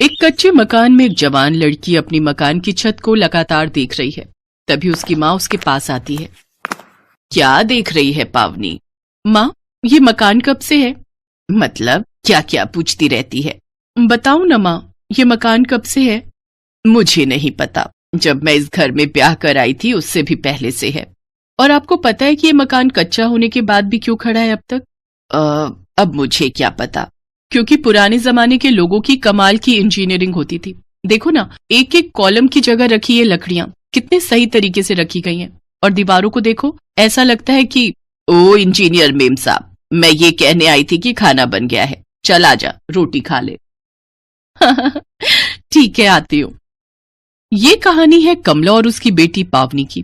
एक कच्चे मकान में एक जवान लड़की अपनी मकान की छत को लगातार देख रही है। तभी उसकी माँ उसके पास आती है। क्या देख रही है पावनी? माँ, ये मकान कब से है? मतलब क्या क्या पूछती रहती है। बताओ ना माँ, ये मकान कब से है? मुझे नहीं पता, जब मैं इस घर में ब्याह कर आई थी उससे भी पहले से है। और आपको पता है कि ये मकान कच्चा होने के बाद भी क्यों खड़ा है अब तक? अब मुझे क्या पता, क्योंकि पुराने जमाने के लोगों की कमाल की इंजीनियरिंग होती थी। देखो ना, एक एक कॉलम की जगह रखी है लकड़ियां, कितने सही तरीके से रखी गई हैं। और दीवारों को देखो, ऐसा लगता है कि ओ इंजीनियर मेम साहब, मैं ये कहने आई थी कि खाना बन गया है, चल आजा रोटी खा ले। ठीक है, आती हूँ। ये कहानी है कमला और उसकी बेटी पावनी की।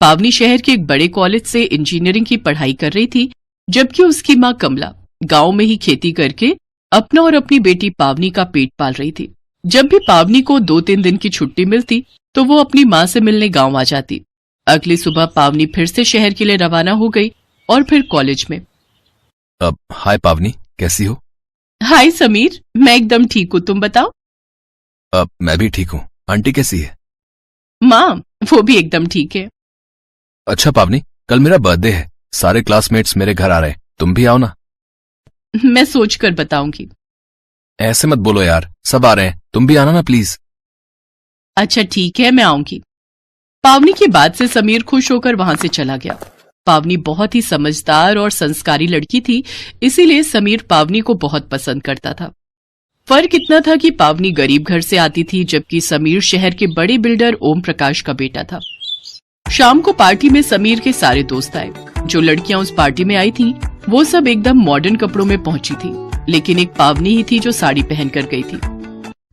पावनी शहर के एक बड़े कॉलेज से इंजीनियरिंग की पढ़ाई कर रही थी, जबकि उसकी माँ कमला गांव में ही खेती करके अपना और अपनी बेटी पावनी का पेट पाल रही थी। जब भी पावनी को 2-3 दिन की छुट्टी मिलती तो वो अपनी माँ से मिलने गांव आ जाती। अगली सुबह पावनी फिर से शहर के लिए रवाना हो गई और फिर कॉलेज में। अब हाय पावनी, कैसी हो? हाय समीर, मैं एकदम ठीक हूँ, तुम बताओ। अब मैं भी ठीक हूँ। आंटी कैसी है? माँ, वो भी एकदम ठीक है। अच्छा पावनी, कल मेरा बर्थडे है, सारे क्लासमेट्स मेरे घर आ रहे हैं, तुम भी आओ ना। मैं सोचकर बताऊंगी। ऐसे मत बोलो यार, सब आ रहे हैं, तुम भी आना ना प्लीज। अच्छा ठीक है, मैं आऊंगी। पावनी की बात से समीर खुश होकर वहां से चला गया। पावनी बहुत ही समझदार और संस्कारी लड़की थी, इसीलिए समीर पावनी को बहुत पसंद करता था। फर्क इतना था कि पावनी गरीब घर से आती थी, जबकि समीर शहर के बड़े बिल्डर ओम प्रकाश का बेटा था। शाम को पार्टी में समीर के सारे दोस्त आए। जो लड़कियां उस पार्टी में आई थीं, वो सब एकदम मॉडर्न कपड़ों में पहुंची थी, लेकिन एक पावनी ही थी जो साड़ी पहन कर गई थी।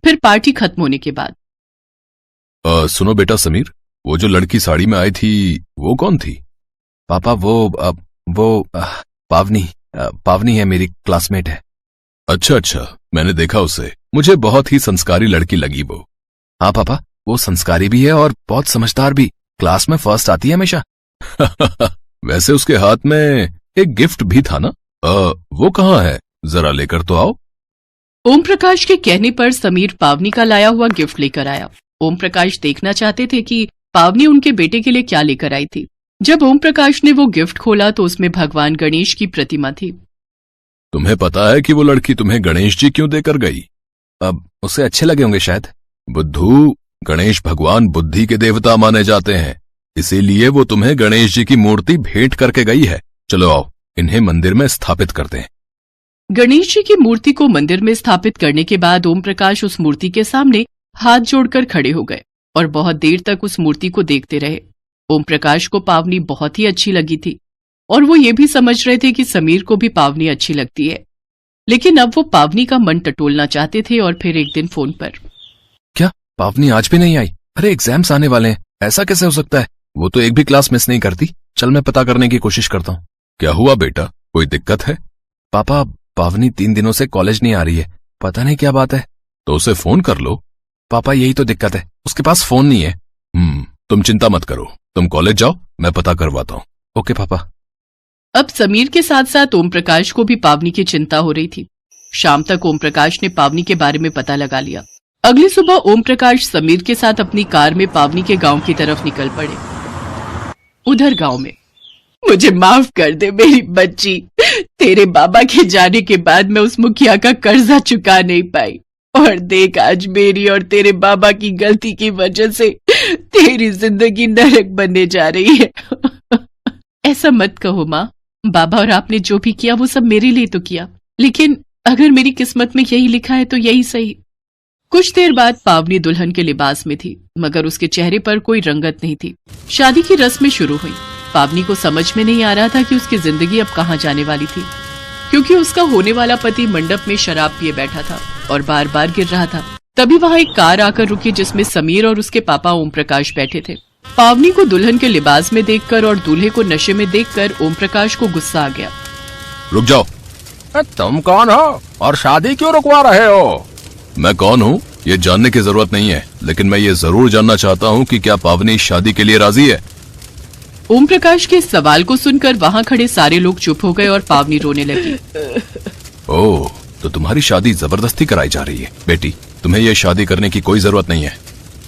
फिर पार्टी खत्म होने के बाद, सुनो बेटा समीर, वो जो लड़की साड़ी में आई थी वो कौन थी? पापा वो पावनी है, मेरी क्लासमेट है। अच्छा, मैंने देखा उसे, मुझे बहुत ही संस्कारी लड़की लगी वो। हाँ पापा, वो संस्कारी भी है और बहुत समझदार भी, क्लास में फर्स्ट आती है हमेशा। वैसे उसके हाथ में एक गिफ्ट भी था ना? वो कहाँ है, जरा लेकर तो आओ। ओम प्रकाश के कहने पर समीर पावनी का लाया हुआ गिफ्ट लेकर आया। ओम प्रकाश देखना चाहते थे कि पावनी उनके बेटे के लिए क्या लेकर आई थी। जब ओम प्रकाश ने वो गिफ्ट खोला तो उसमें भगवान गणेश की प्रतिमा थी। तुम्हें पता है कि वो लड़की तुम्हें गणेश जी क्यों देकर गई? अब उसे अच्छे लगे होंगे शायद। बुद्धू, गणेश भगवान बुद्धि के देवता माने जाते हैं, इसीलिए वो तुम्हें गणेश जी की मूर्ति भेंट करके गई है। चलो आओ, इन्हें मंदिर में स्थापित करते हैं। गणेश जी की मूर्ति को मंदिर में स्थापित करने के बाद ओम प्रकाश उस मूर्ति के सामने हाथ जोड़कर खड़े हो गए और बहुत देर तक उस मूर्ति को देखते रहे। ओम प्रकाश को पावनी बहुत ही अच्छी लगी थी और वो ये भी समझ रहे थे कि समीर को भी पावनी अच्छी लगती है, लेकिन अब वो पावनी का मन टटोलना चाहते थे। और फिर एक दिन फोन पर, क्या पावनी आज भी नहीं आई? अरे एग्जाम्स आने वाले हैं, ऐसा कैसे हो सकता है? वो तो एक भी क्लास मिस नहीं करती। चल मैं पता करने की कोशिश करता हूँ। क्या हुआ बेटा, कोई दिक्कत है? पापा, पावनी 3 दिनों से कॉलेज नहीं आ रही है, पता नहीं क्या बात है। तो उसे फोन कर लो। पापा यही तो दिक्कत है, उसके पास फोन नहीं है। तुम चिंता मत करो, तुम कॉलेज जाओ, मैं पता करवाता हूँ। ओके पापा। अब समीर के साथ साथ ओम प्रकाश को भी पावनी की चिंता हो रही थी। शाम तक ओम प्रकाश ने पावनी के बारे में पता लगा लिया। अगली सुबह ओम प्रकाश समीर के साथ अपनी कार में पावनी के गांव की तरफ निकल पड़े। उधर गांव में, मुझे माफ कर दे मेरी बच्ची, तेरे बाबा के जाने के बाद मैं उस मुखिया का कर्जा चुका नहीं पाई, और देख आज मेरी और तेरे बाबा की गलती की वजह से तेरी जिंदगी नरक बनने जा रही है। ऐसा मत कहो माँ, बाबा और आपने जो भी किया वो सब मेरे लिए तो किया, लेकिन अगर मेरी किस्मत में यही लिखा है तो यही सही। कुछ देर बाद पावनी दुल्हन के लिबास में थी, मगर उसके चेहरे पर कोई रंगत नहीं थी। शादी की रस्में शुरू हुई। पावनी को समझ में नहीं आ रहा था कि उसकी जिंदगी अब कहाँ जाने वाली थी, क्योंकि उसका होने वाला पति मंडप में शराब पिए बैठा था और बार बार गिर रहा था। तभी वहाँ एक कार आकर रुकी जिसमें समीर और उसके पापा ओम प्रकाश बैठे थे। पावनी को दुल्हन के लिबास में देखकर और दूल्हे को नशे में देखकर ओम प्रकाश को गुस्सा आ गया। रुक जाओ। तुम कौन हो और शादी क्यों रुकवा रहे हो? मैं कौन हूँ ये जानने की जरूरत नहीं है, लेकिन मैं ये जरूर जानना चाहता हूँ कि क्या पावनी शादी के लिए राजी है? ओम प्रकाश के सवाल को सुनकर वहाँ खड़े सारे लोग चुप हो गए और पावनी रोने लगी। ओह, तो तुम्हारी शादी जबरदस्ती कराई जा रही है। बेटी तुम्हें ये शादी करने की कोई जरूरत नहीं है।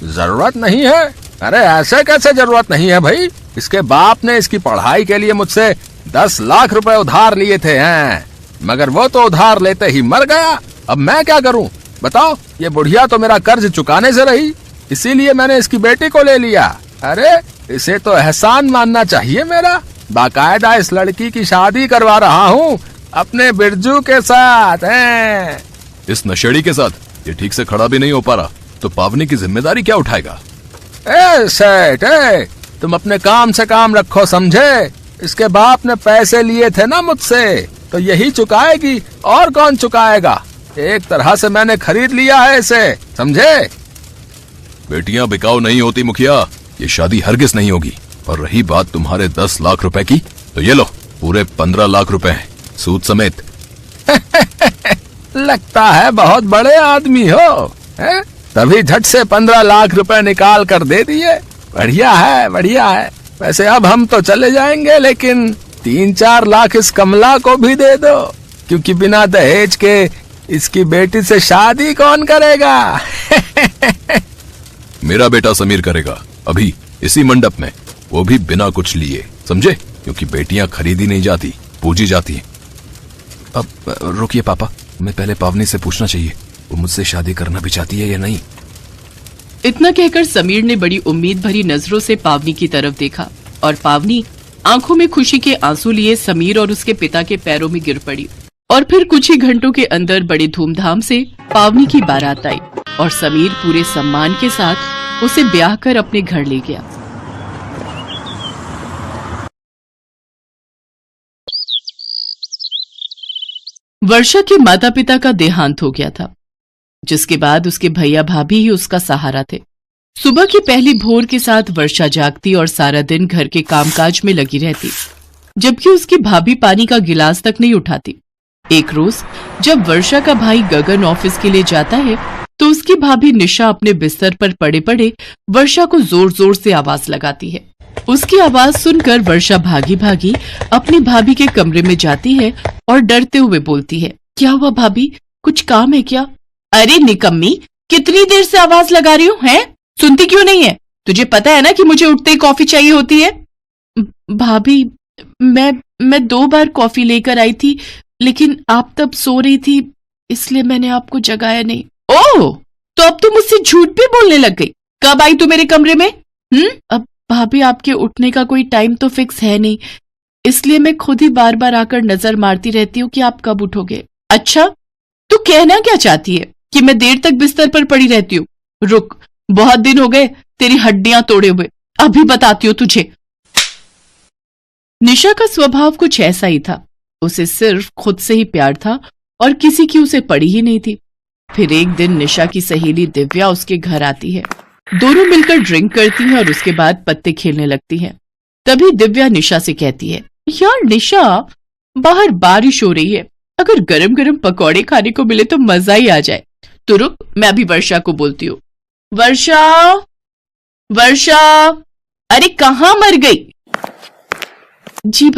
जरूरत नहीं है? अरे ऐसे कैसे जरूरत नहीं है भाई? इसके बाप ने इसकी पढ़ाई के लिए मुझसे 10 लाख रुपए उधार लिए थे हैं, मगर वो तो उधार लेते ही मर गया। अब मैं क्या करूं बताओ? ये बुढ़िया तो मेरा कर्ज चुकाने से रही, इसीलिए मैंने इसकी बेटी को ले लिया। अरे इसे तो एहसान मानना चाहिए मेरा। बाकायदा इस लड़की की शादी करवा रहा हूँ अपने बिरजू के साथ हैं। इस नशेड़ी के साथ ये ठीक से खड़ा भी नहीं हो पा रहा, तो पावनी की जिम्मेदारी क्या उठाएगा? सेठ, तुम अपने काम से काम रखो, समझे? इसके बाप ने पैसे लिए थे ना मुझसे, तो यही चुकाएगी, और कौन चुकाएगा? एक तरह से मैंने खरीद लिया है इसे, समझे? बेटियां बिकाऊ नहीं होती मुखिया, ये शादी हरगिज नहीं होगी। और रही बात तुम्हारे 10 लाख रुपए की, तो ये लो पूरे 15 लाख रुपए हैं, सूद समेत। लगता है बहुत बड़े आदमी हो, है? तभी झट से 15 लाख रुपए निकाल कर दे दिए। बढ़िया है, बढ़िया है। वैसे अब हम तो चले जाएंगे, लेकिन 3-4 लाख इस कमला को भी दे दो, क्योंकि बिना दहेज के इसकी बेटी से शादी कौन करेगा? मेरा बेटा समीर करेगा, अभी इसी मंडप में, वो भी बिना कुछ लिए, समझे? क्योंकि बेटियां खरीदी नहीं जाती, पूजी जाती हैं। अब रुकिए पापा, मैं पहले पावनी से पूछना चाहिए, वो मुझसे शादी करना भी चाहती है या नहीं। इतना कहकर समीर ने बड़ी उम्मीद भरी नजरों से पावनी की तरफ देखा और पावनी आंखों में खुशी के आंसू लिए समीर और उसके पिता के पैरों में गिर पड़ी। और फिर कुछ ही घंटों के अंदर बड़े धूमधाम से पावनी की बारात आई और समीर पूरे सम्मान के साथ उसे ब्याह कर अपने घर ले गया। वर्षा के माता पिता का देहांत हो गया था, जिसके बाद उसके भैया भाभी ही उसका सहारा थे। सुबह की पहली भोर के साथ वर्षा जागती और सारा दिन घर के कामकाज में लगी रहती, जबकि उसकी भाभी पानी का गिलास तक नहीं उठाती। एक रोज जब वर्षा का भाई गगन ऑफिस के लिए जाता है, तो उसकी भाभी निशा अपने बिस्तर पर पड़े पड़े वर्षा को जोर जोर से आवाज लगाती है। उसकी आवाज सुनकर वर्षा भागी भागी अपनी भाभी के कमरे में जाती है और डरते हुए बोलती है, क्या हुआ भाभी, कुछ काम है क्या? अरे निकम्मी, कितनी देर से आवाज लगा रही हूँ, हैं? सुनती क्यों नहीं है? तुझे पता है ना कि मुझे उठते ही कॉफी चाहिए होती है। भाभी, मैं 2 बार कॉफी लेकर आई थी, लेकिन आप तब सो रही थी, इसलिए मैंने आपको जगाया नहीं। ओह, तो अब तुम मुझसे झूठ भी बोलने लग गई। कब आई तू मेरे कमरे में? अब भाभी, आपके उठने का कोई टाइम तो फिक्स है नहीं, इसलिए मैं खुद ही बार बार आकर नजर मारती रहती हूँ कि आप कब उठोगे। अच्छा, तू कहना क्या चाहती है कि मैं देर तक बिस्तर पर पड़ी रहती हूँ? रुक, बहुत दिन हो गए तेरी हड्डियां तोड़े हुए, अभी बताती हूँ तुझे। निशा का स्वभाव कुछ ऐसा ही था, उसे सिर्फ खुद से ही प्यार था और किसी की उसे पड़ी ही नहीं थी। फिर एक दिन निशा की सहेली दिव्या उसके घर आती है। दोनों मिलकर ड्रिंक करती हैं और उसके बाद पत्ते खेलने लगती हैं। तभी दिव्या निशा से कहती है, यार निशा, बाहर बारिश हो रही है, अगर गरम गरम पकौड़े खाने को मिले तो मजा ही आ जाए। तो रुक, मैं अभी वर्षा को बोलती हूँ। वर्षा, वर्षा, अरे कहाँ मर गई? जी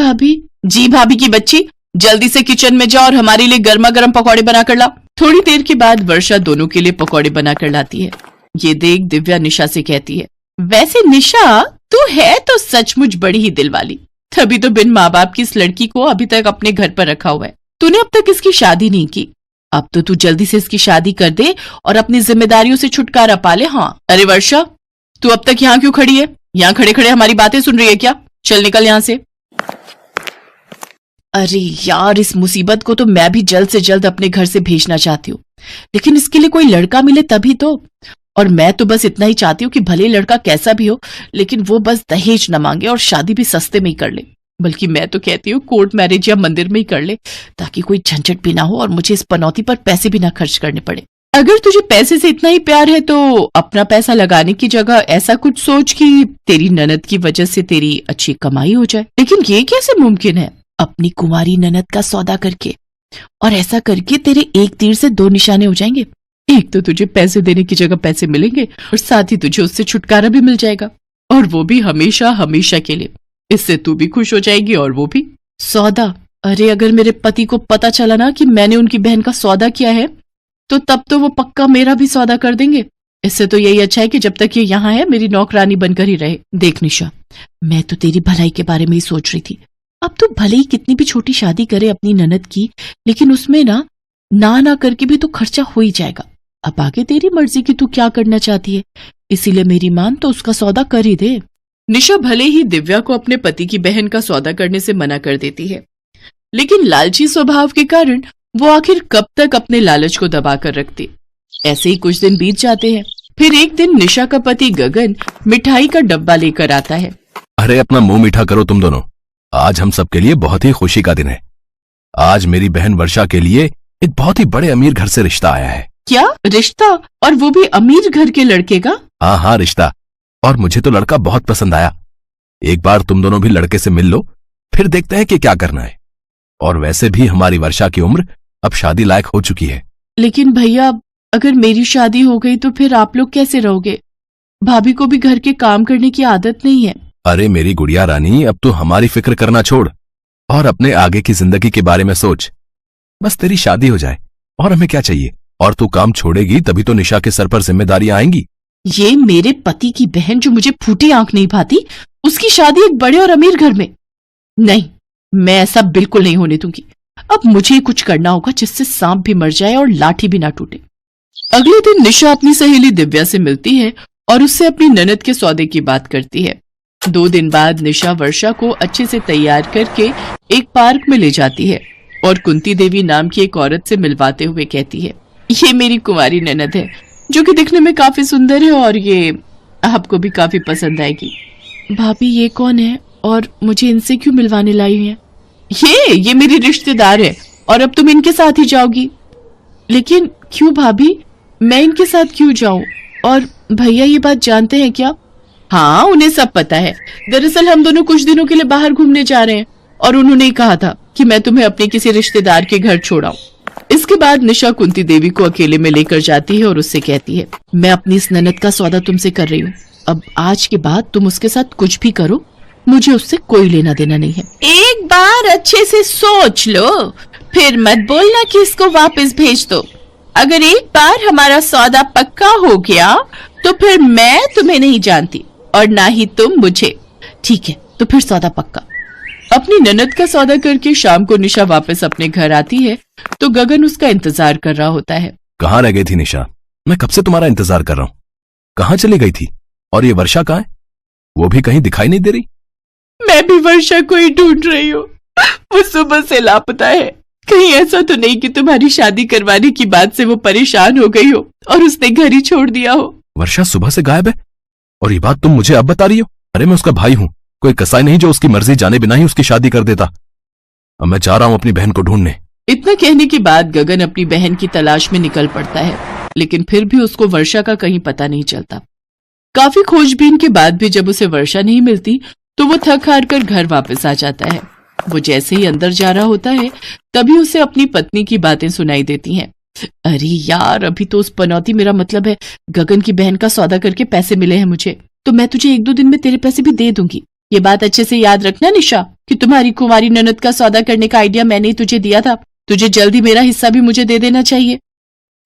भाभी की बच्ची, जल्दी से किचन में जा और हमारे लिए गर्मा गर्म पकौड़े बनाकर ला। थोड़ी देर के बाद वर्षा दोनों के लिए पकौड़े बनाकर लाती है। ये देख दिव्या निशा से कहती है, वैसे निशा, तू है तो सचमुच बड़ी ही दिल वाली, तभी तो बिन माँ बाप की इस लड़की को अभी तक अपने घर पर रखा हुआ है। तूने अब तक इसकी शादी नहीं की, अब तो तू जल्दी से इसकी शादी कर दे और अपनी जिम्मेदारियों से छुटकारा पा ले। हाँ, अरे वर्षा, तू अब तक यहाँ क्यों खड़ी है? यहाँ खड़े खड़े हमारी बातें सुन रही है क्या? चल निकल यहाँ से। अरे यार, इस मुसीबत को तो मैं भी जल्द से जल्द अपने घर से भेजना चाहती हूँ, लेकिन इसके लिए कोई लड़का मिले तभी तो। और मैं तो बस इतना ही चाहती हूँ कि भले लड़का कैसा भी हो, लेकिन वो बस दहेज न मांगे और शादी भी सस्ते में ही कर ले। बल्कि मैं तो कहती हूँ कोर्ट मैरिज या मंदिर में ही कर ले, ताकि कोई झंझट भी ना हो और मुझे इस पनौती पर पैसे भी ना खर्च करने पड़े। अगर तुझे पैसे से इतना ही प्यार है तो अपना पैसा लगाने की जगह ऐसा कुछ सोच कि तेरी ननद की वजह से तेरी अच्छी कमाई हो जाए। लेकिन ये कैसे मुमकिन है? अपनी कुंवारी ननद का सौदा करके, और ऐसा करके तेरे एक तीर से 2 निशाने हो जाएंगे। एक तो तुझे पैसे देने की जगह पैसे मिलेंगे और साथ ही तुझे उससे छुटकारा भी मिल जाएगा, और वो भी हमेशा हमेशा के लिए। इससे तू भी खुश हो जाएगी और वो भी। सौदा? अरे अगर मेरे पति को पता चला ना कि मैंने उनकी बहन का सौदा किया है, तो तब तो वो पक्का मेरा भी सौदा कर देंगे। इससे तो यही अच्छा है कि जब तक ये यहाँ है मेरी नौकरानी बनकर ही रहे। देख निशा, मैं तो तेरी भलाई के बारे में ही सोच रही थी। अब तो भले ही कितनी भी छोटी शादी करे अपनी ननद की, लेकिन उसमें ना करके भी तो खर्चा हो ही जाएगा। अब आगे तेरी मर्जी कि तू क्या करना चाहती है, इसीलिए मेरी मान तो उसका सौदा कर ही दे। निशा भले ही दिव्या को अपने पति की बहन का सौदा करने से मना कर देती है, लेकिन लालची स्वभाव के कारण वो आखिर कब तक अपने लालच को दबा कर रखती। ऐसे ही कुछ दिन बीत जाते हैं। फिर एक दिन निशा का पति गगन मिठाई का डब्बा लेकर आता है। अरे अपना मुंह मीठा करो तुम दोनों, आज हम सबके लिए बहुत ही खुशी का दिन है। आज मेरी बहन वर्षा के लिए एक बहुत ही बड़े अमीर घर से रिश्ता आया है। क्या रिश्ता? और वो भी अमीर घर के लड़के का? हाँ रिश्ता, और मुझे तो लड़का बहुत पसंद आया। एक बार तुम दोनों भी लड़के से मिल लो, फिर देखते हैं कि क्या करना है। और वैसे भी हमारी वर्षा की उम्र अब शादी लायक हो चुकी है। लेकिन भैया, अगर मेरी शादी हो गई तो फिर आप लोग कैसे रहोगे? भाभी को भी घर के काम करने की आदत नहीं है। अरे मेरी गुड़िया रानी, अब तो हमारी फिक्र करना छोड़ और अपने आगे की जिंदगी के बारे में सोच। बस तेरी शादी हो जाए और हमें क्या चाहिए। और तू काम छोड़ेगी तभी तो निशा के सर पर जिम्मेदारियां आएंगी। ये मेरे पति की बहन जो मुझे फूटी आंख नहीं भाती, उसकी शादी एक बड़े और अमीर घर में? नहीं, मैं ऐसा बिल्कुल नहीं होने दूंगी। अब मुझे कुछ करना होगा जिससे सांप भी मर जाए और लाठी भी ना टूटे। अगले दिन निशा अपनी सहेली दिव्या से मिलती है और उससे अपनी ननद के सौदे की बात करती है। 2 दिन बाद निशा वर्षा को अच्छे से तैयार करके एक पार्क में ले जाती है और कुंती देवी नाम की एक औरत से मिलवाते हुए कहती है, ये मेरी कुंवारी ननद है जो कि दिखने में काफी सुंदर है और ये आपको भी काफी पसंद आएगी। भाभी, ये कौन है और मुझे इनसे क्यों मिलवाने लाई है? ये मेरी रिश्तेदार है और अब तुम इनके साथ ही जाओगी। लेकिन क्यों भाभी, मैं इनके साथ क्यों जाऊं? और भैया ये बात जानते हैं क्या? हाँ, उन्हें सब पता है। दरअसल हम दोनों कुछ दिनों के लिए बाहर घूमने जा रहे हैं और उन्होंने ही कहा था कि मैं तुम्हें अपने किसी रिश्तेदार के घर छोड़ाऊं। इसके बाद निशा कुंती देवी को अकेले में लेकर जाती है और उससे कहती है, मैं अपनी इस ननद का सौदा तुमसे कर रही हूँ। अब आज के बाद तुम उसके साथ कुछ भी करो, मुझे उससे कोई लेना देना नहीं है। एक बार अच्छे से सोच लो, फिर मत बोलना कि इसको वापस भेज दो। अगर एक बार हमारा सौदा पक्का हो गया तो फिर मैं तुम्हें नहीं जानती और ना ही तुम मुझे। ठीक है, तो फिर सौदा पक्का। अपनी ननद का सौदा करके शाम को निशा वापस अपने घर आती है तो गगन उसका इंतजार कर रहा होता है। कहाँ रह गई थी निशा? मैं कब से तुम्हारा इंतजार कर रहा हूँ। कहाँ चली गई थी? और ये वर्षा कहाँ है? वो भी कहीं दिखाई नहीं दे रही। मैं भी वर्षा को ही ढूंढ रही हूँ, वो सुबह से लापता है। कहीं ऐसा तो नहीं कि तुम्हारी शादी करवाने की बात से वो परेशान हो गई हो और उसने घर ही छोड़ दिया हो। वर्षा सुबह से गायब है और ये बात तुम मुझे अब बता रही हो? अरे मैं उसका भाई हूँ, कोई कसाई नहीं जो उसकी मर्जी जाने बिना ही उसकी शादी कर देता। अब मैं जा रहा हूँ अपनी बहन को ढूंढने। इतना कहने के बाद गगन अपनी बहन की तलाश में निकल पड़ता है, लेकिन फिर भी उसको वर्षा का कहीं पता नहीं चलता। काफी खोजबीन के बाद भी जब उसे वर्षा नहीं मिलती तो वो थक हार कर घर वापस आ जाता है। वो जैसे ही अंदर जा रहा होता है तभी उसे अपनी पत्नी की बातें सुनाई देती हैं। अरे यार, अभी तो उस पनौती, मेरा मतलब है गगन की बहन का सौदा करके पैसे मिले हैं मुझे, तो मैं तुझे 1-2 दिन में तेरे पैसे भी दे दूंगी। ये बात अच्छे से याद रखना निशा कि तुम्हारी कुंवारी ननद का सौदा करने का आइडिया मैंने ही तुझे दिया था। तुझे जल्दी मेरा हिस्सा भी मुझे दे देना चाहिए।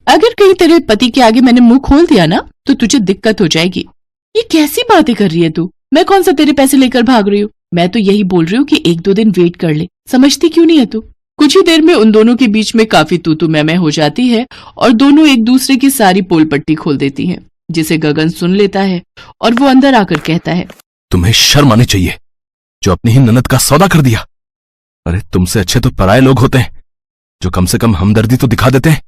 अगर कहीं तेरे पति के आगे मैंने मुंह खोल दिया ना तो तुझे दिक्कत हो जाएगी। ये कैसी बातें कर रही है तू? मैं कौन सा तेरे पैसे लेकर भाग रही हूँ? मैं तो यही बोल रही हूँ कि 1-2 दिन वेट कर ले। समझती क्यों नहीं है तू? कुछ ही देर में उन दोनों के बीच में काफी तू मैं हो जाती है और दोनों एक दूसरे की सारी पोल पट्टी खोल देती हैं, जिसे गगन सुन लेता है और वो अंदर आकर कहता है, तुम्हें शर्म आनी चाहिए जो अपनी ही ननद का सौदा कर दिया। अरे तुमसे अच्छे तो पराये लोग होते हैं जो कम से कम हमदर्दी तो दिखा देते हैं,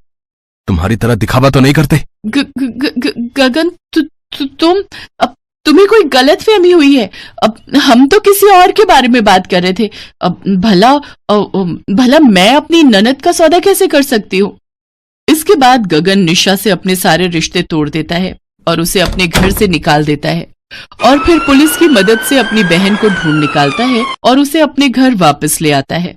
तुम्हारी तरह दिखावा तो नहीं करते। गगन, तुम, अब तुम्हें कोई गलतफहमी हुई है। अब हम तो किसी और के बारे में बात कर रहे थे। अब भला मैं अपनी ननद का सौदा कैसे कर सकती हूँ? इसके बाद गगन निशा से अपने सारे रिश्ते तोड़ देता है और उसे अपने घर से निकाल देता है और फिर पुलिस की मदद से अपनी बहन को ढूंढ निकालता है और उसे अपने घर वापस ले आता है।